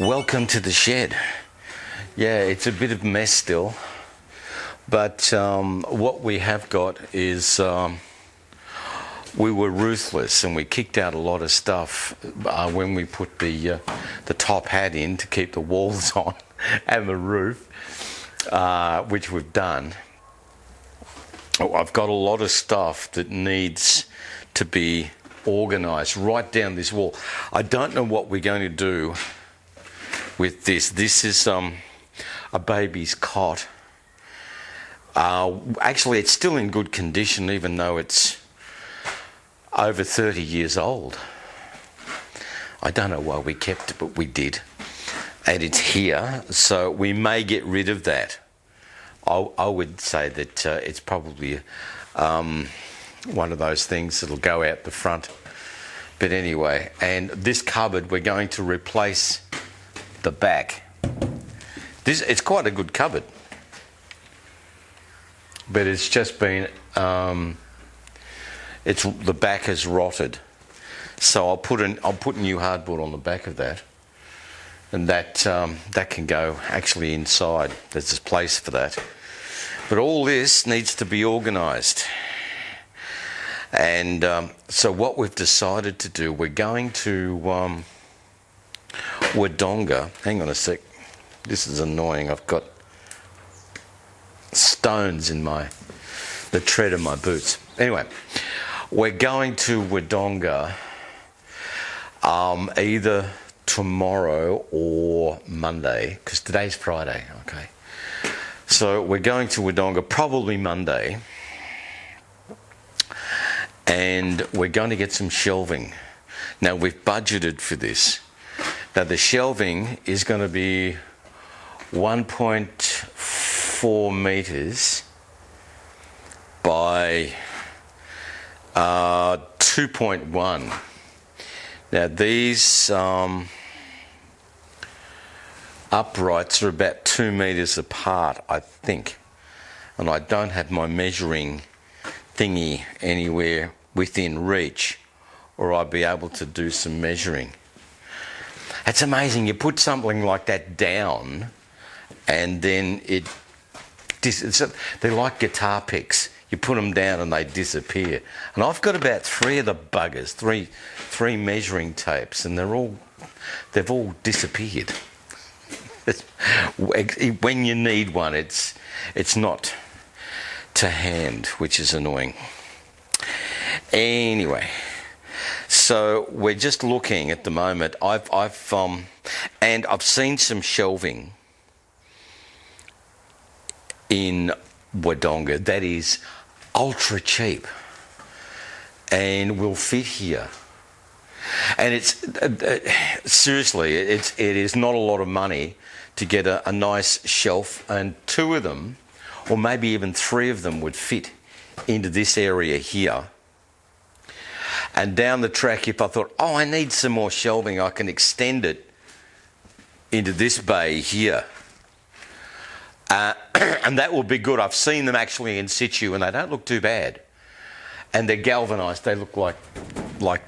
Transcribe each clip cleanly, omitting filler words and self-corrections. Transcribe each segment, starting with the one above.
Welcome to the shed. Yeah, it's a bit of a mess still, but what we have got is we were ruthless and we kicked out a lot of stuff when we put the top hat in to keep the walls on and the roof, which we've done. I've got a lot of stuff that needs to be organised right down this wall. I don't know what we're going to do with this. This is a baby's cot. Actually, it's still in good condition, even though it's over 30 years old. I don't know why we kept it, but we did. And it's here, so we may get rid of that. I would say that it's probably one of those things that'll go out the front. But anyway, and this cupboard, we're going to replace the back. It's quite a good cupboard, but it's just been the back has rotted, so I'll put new hardboard on the back of that, and that can go actually inside. There's a place for that, but all this needs to be organised. And so what we've decided to do, we're going to Wodonga. Hang on a sec. This is annoying. I've got stones in the tread of my boots. Anyway, we're going to Wodonga either tomorrow or Monday, because today's Friday. Okay, so we're going to Wodonga probably Monday, and we're going to get some shelving. Now, we've budgeted for this. Now, the shelving is going to be 1.4 metres by 2.1. Now, these uprights are about 2 metres apart, I think. And I don't have my measuring thingy anywhere within reach, or I'll be able to do some measuring. It's amazing, you put something like that down and then they're like guitar picks. You put them down and they disappear. And I've got about 3 of the buggers, three measuring tapes, and they've all disappeared. When you need one, it's not to hand, which is annoying. Anyway, so we're just looking at the moment. I've seen some shelving in Wodonga that is ultra cheap and will fit here. And it's seriously, it is not a lot of money to get a nice shelf, and 2 of them, or maybe even 3 of them, would fit into this area here. And down the track, if I thought, oh, I need some more shelving, I can extend it into this bay here. And that will be good. I've seen them actually in situ, and they don't look too bad. And they're galvanised. They look like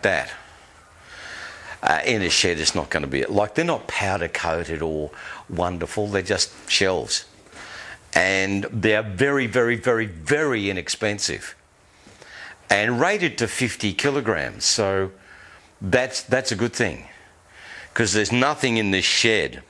that. In a shed, it's not going to be like, they're not powder coated or wonderful. They're just shelves, and they're very, very, very, very inexpensive, and rated to 50 kilograms. So that's a good thing, because there's nothing in this shed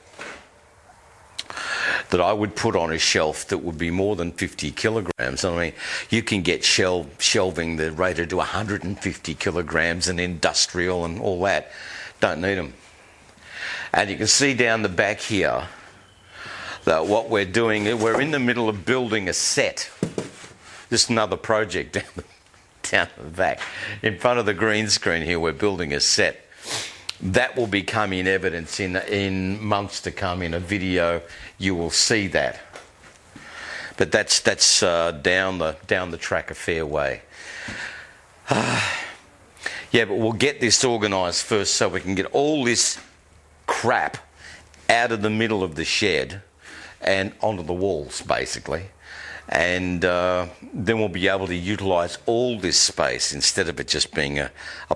that I would put on a shelf that would be more than 50 kilograms. I mean, you can get shelving that rated to 150 kilograms and industrial and all that. Don't need them. And you can see down the back here that what we're doing, we're in the middle of building a set. Just another project down the back. In front of the green screen here, we're building a set. That will become in evidence in months to come. In a video, you will see that. But that's down the track a fair way. Yeah, but we'll get this organised first so we can get all this crap out of the middle of the shed and onto the walls, basically. And then we'll be able to utilise all this space instead of it just being a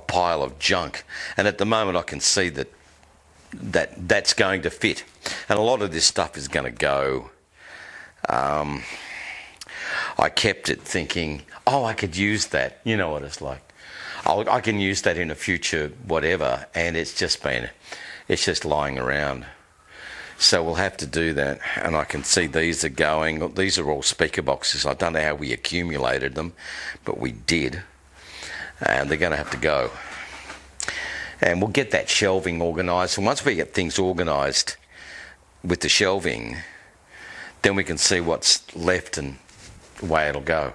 pile of junk. And at the moment I can see that that's going to fit. And a lot of this stuff is going to go. I kept it thinking, oh, I could use that. You know what it's like. I can use that in a future whatever, and it's just lying around. So we'll have to do that. And I can see these are going. These are all speaker boxes. I don't know how we accumulated them, but we did. And they're going to have to go. And we'll get that shelving organised. And once we get things organised with the shelving, then we can see what's left and the way it'll go.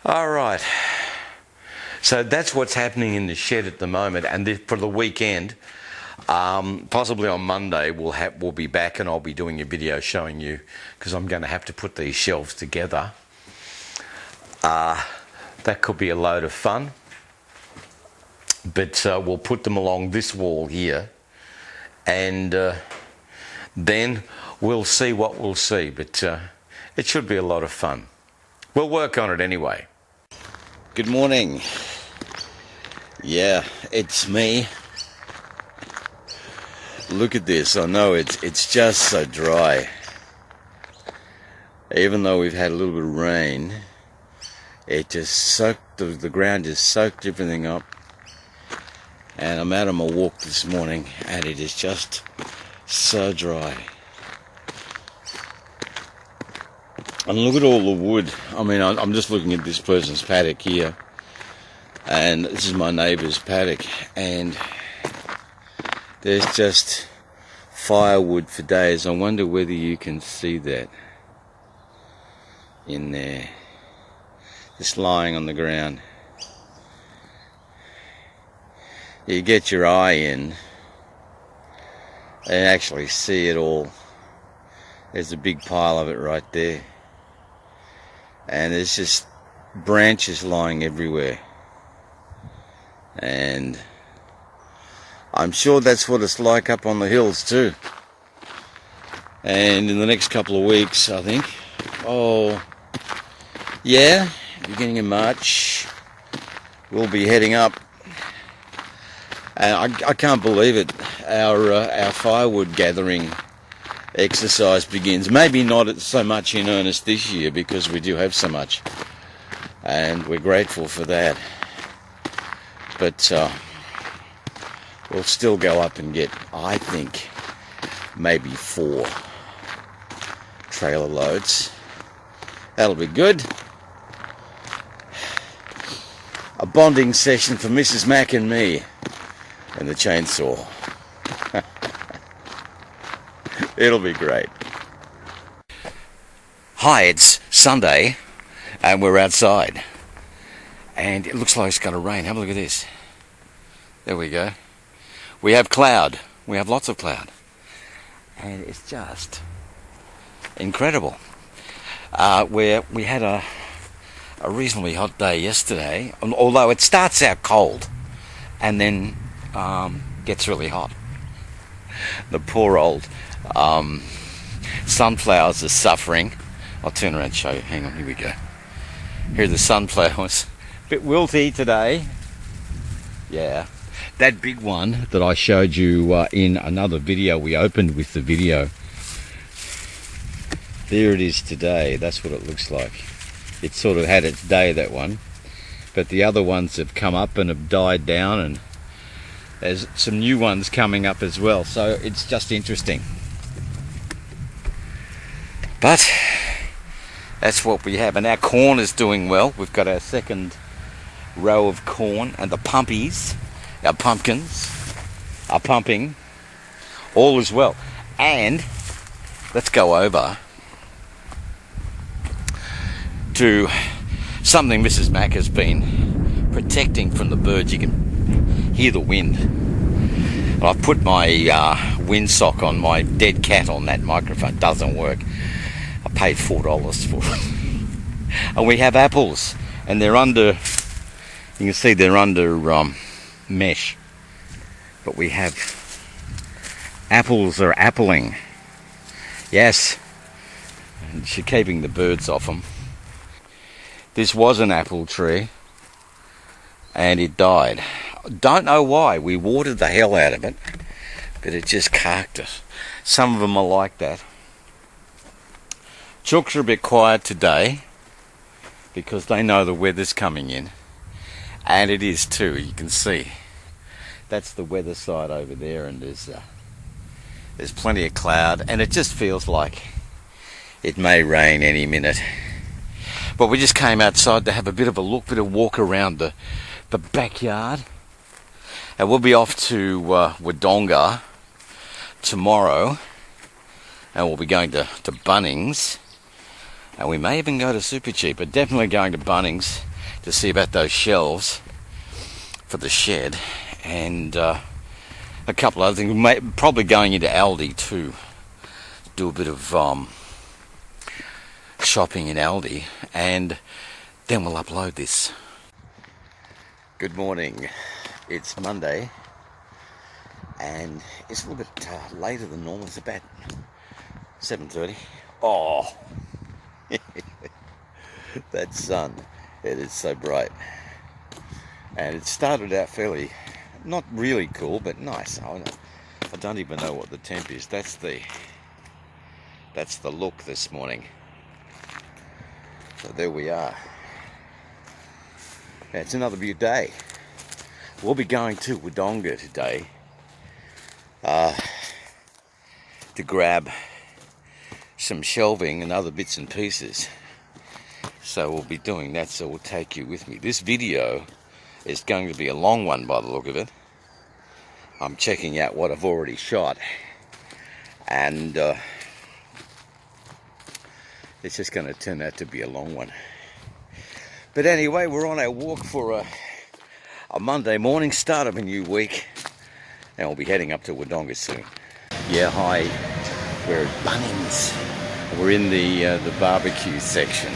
All right. So that's what's happening in the shed at the moment. And for the weekend, possibly on Monday, we'll be back and I'll be doing a video showing you, because I'm going to have to put these shelves together. That could be a load of fun. But we'll put them along this wall here, and then we'll see what we'll see. But it should be a lot of fun. We'll work on it anyway. Good morning. Yeah, it's me. Look at this. I know it's just so dry. Even though we've had a little bit of rain, it just soaked, the ground just soaked everything up. And I'm out on my walk this morning, and it is just so dry. And look at all the wood. I mean, I'm just looking at this person's paddock here, and this is my neighbour's paddock, and there's just firewood for days. I wonder whether you can see that in there, just lying on the ground. You get your eye in and actually see it all. There's a big pile of it right there, and there's just branches lying everywhere, and I'm sure that's what it's like up on the hills too. And in the next couple of weeks, I think, beginning of March, we'll be heading up. And I can't believe it. Our firewood gathering exercise begins. Maybe not so much in earnest this year, because we do have so much, and we're grateful for that. But we'll still go up and get, I think, maybe 4 trailer loads. That'll be good. A bonding session for Mrs. Mac and me. And the chainsaw. It'll be great. Hi, it's Sunday and we're outside, and it looks like it's going to rain. Have a look at this. There we go. We have cloud. We have lots of cloud, and it's just incredible. We had a reasonably hot day yesterday, although it starts out cold and then gets really hot. The poor old sunflowers are suffering. I'll turn around and show you. Hang on, here we go. Here are the sunflowers. Bit wilty today. Yeah. That big one that I showed you in another video, we opened with the video. There it is today. That's what it looks like. It sort of had its day, that one. But the other ones have come up and have died down, and there's some new ones coming up as well, so it's just interesting. But that's what we have, and our corn is doing well. We've got our second row of corn, and the pumpies, our pumpkins, are pumping. All is well. And let's go over to something Mrs. Mac has been protecting from the birds. You can hear the wind. And I've put my windsock on my dead cat on that microphone. It doesn't work. I paid $4 for it. And we have apples, and they're under, you can see they're under mesh. But we have apples are appling. Yes. And she's keeping the birds off them. This was an apple tree, and it died. Don't know why. We watered the hell out of it, but it just carked it. Some of them are like that. Chooks are a bit quiet today because they know the weather's coming in, and it is too. You can see that's the weather side over there, and there's plenty of cloud, and it just feels like it may rain any minute. But we just came outside to have a bit of a look, bit of walk around the backyard, and we'll be off to Wodonga tomorrow, and we'll be going to Bunnings, and we may even go to Supercheap, but definitely going to Bunnings to see about those shelves for the shed, and a couple other things. Probably going into Aldi too, do a bit of shopping in Aldi, and then we'll upload this. Good morning. It's Monday, and it's a little bit later than normal. It's about 7:30. Oh, that sun, it is so bright, and it started out fairly, not really cool, but nice. I don't even know what the temp is. That's the look this morning. So there we are. It's another beautiful day. We'll be going to Wodonga today to grab some shelving and other bits and pieces. So we'll be doing that, so we'll take you with me. This video is going to be a long one by the look of it. I'm checking out what I've already shot, and it's just going to turn out to be a long one. But anyway, we're on our walk for a Monday morning, start of a new week, and we'll be heading up to Wodonga soon. Yeah, hi, we're at Bunnings. We're in the barbecue section.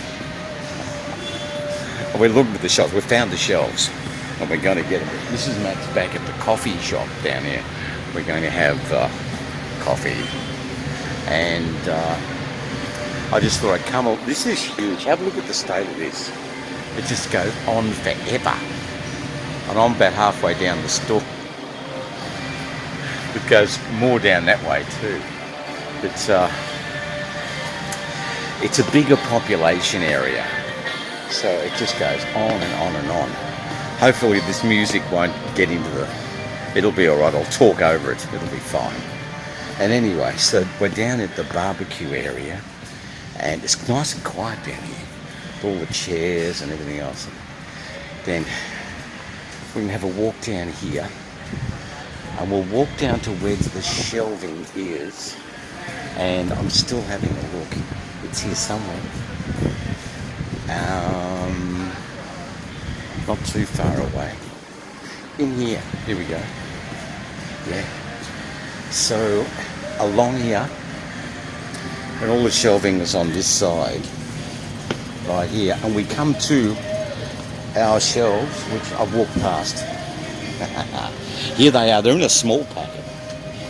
We're looking at the shelves. We found the shelves, and we're going to get them. This is Matt's back at the coffee shop down here. We're going to have coffee, and I just thought I'd come up. This is huge. Have a look at the state of this. It just goes on forever. And I'm about halfway down the store. It goes more down that way too. It's a bigger population area, so it just goes on and on and on. Hopefully this music won't get into it'll be alright. I'll talk over it. It'll be fine. And anyway, so we're down at the barbecue area, and it's nice and quiet down here. All the chairs and everything else. Then we can have a walk down here, and we'll walk down to where the shelving is, and I'm still having a look. It's here somewhere. Not too far away. In here. Here we go. Yeah. So along here, and all the shelving is on this side, right here, and we come to our shelves, which I've walked past. Here they are. They're in a small packet.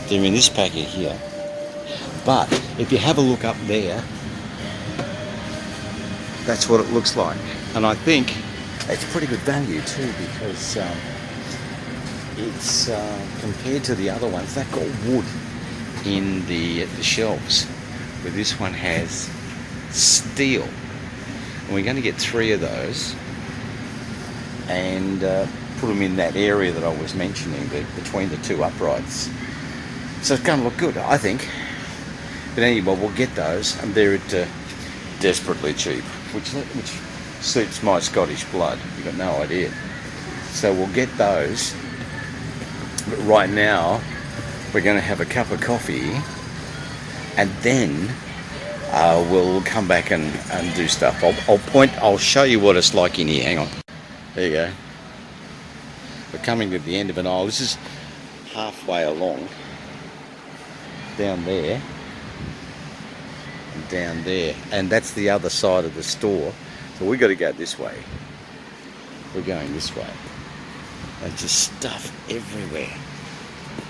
They're in this packet here. But if you have a look up there, that's what it looks like. And I think it's pretty good value too, because it's compared to the other ones, they've got wood in the shelves, where this one has steel. And we're going to get 3 of those and put them in that area that I was mentioning, between the 2 uprights. So it's going to look good, I think. But anyway, we'll get those, and they're at desperately cheap, which suits my Scottish blood. You've got no idea. So we'll get those. But right now, we're going to have a cup of coffee, and then we'll come back and do stuff. I'll show you what it's like in here. Hang on. There you go. We're coming to the end of an aisle. This is halfway along. Down there. And down there. And that's the other side of the store. So we've got to go this way. We're going this way. There's just stuff everywhere.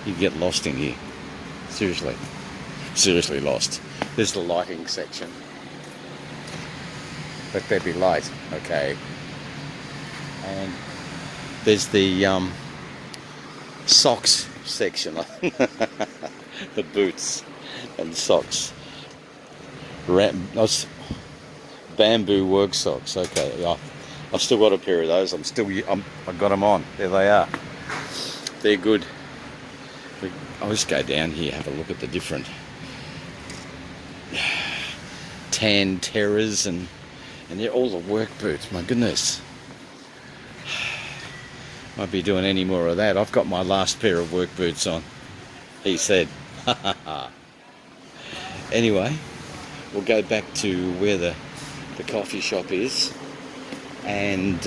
You get lost in here. Seriously. Seriously lost. There's the lighting section. Let there be light. Okay. And there's the socks section. The boots and socks. Bamboo work socks. Okay, yeah. I've still got a pair of those. I've got them on. There they are. They're good. I'll just go down here, have a look at the different tan terrors and they're all the work boots. My goodness. Won't be doing any more of that. I've got my last pair of work boots on, he said. Anyway, we'll go back to where the coffee shop is, and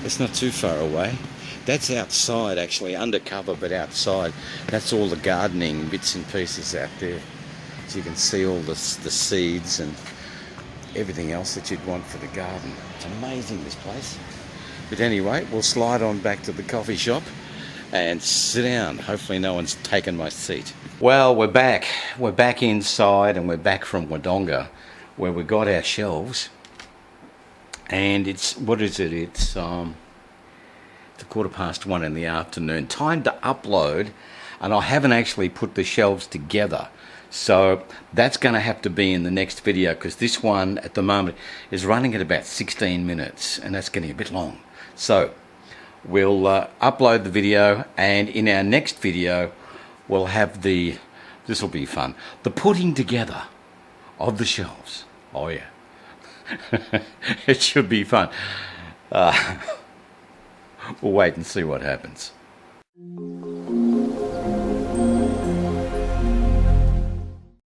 it's not too far away. That's outside, actually, undercover, but outside. That's all the gardening bits and pieces out there. So you can see all the seeds and everything else that you'd want for the garden. It's amazing, this place. But anyway, we'll slide on back to the coffee shop and sit down. Hopefully no one's taken my seat. Well, we're back. We're back inside, and we're back from Wodonga, where we got our shelves. And it's, what is it? It's a 1:15 in the afternoon. Time to upload, and I haven't actually put the shelves together. So that's going to have to be in the next video, because this one at the moment is running at about 16 minutes, and that's getting a bit long. So we'll upload the video, and in our next video we'll have this will be fun, the putting together of the shelves. Oh yeah. It should be fun. We'll wait and see what happens.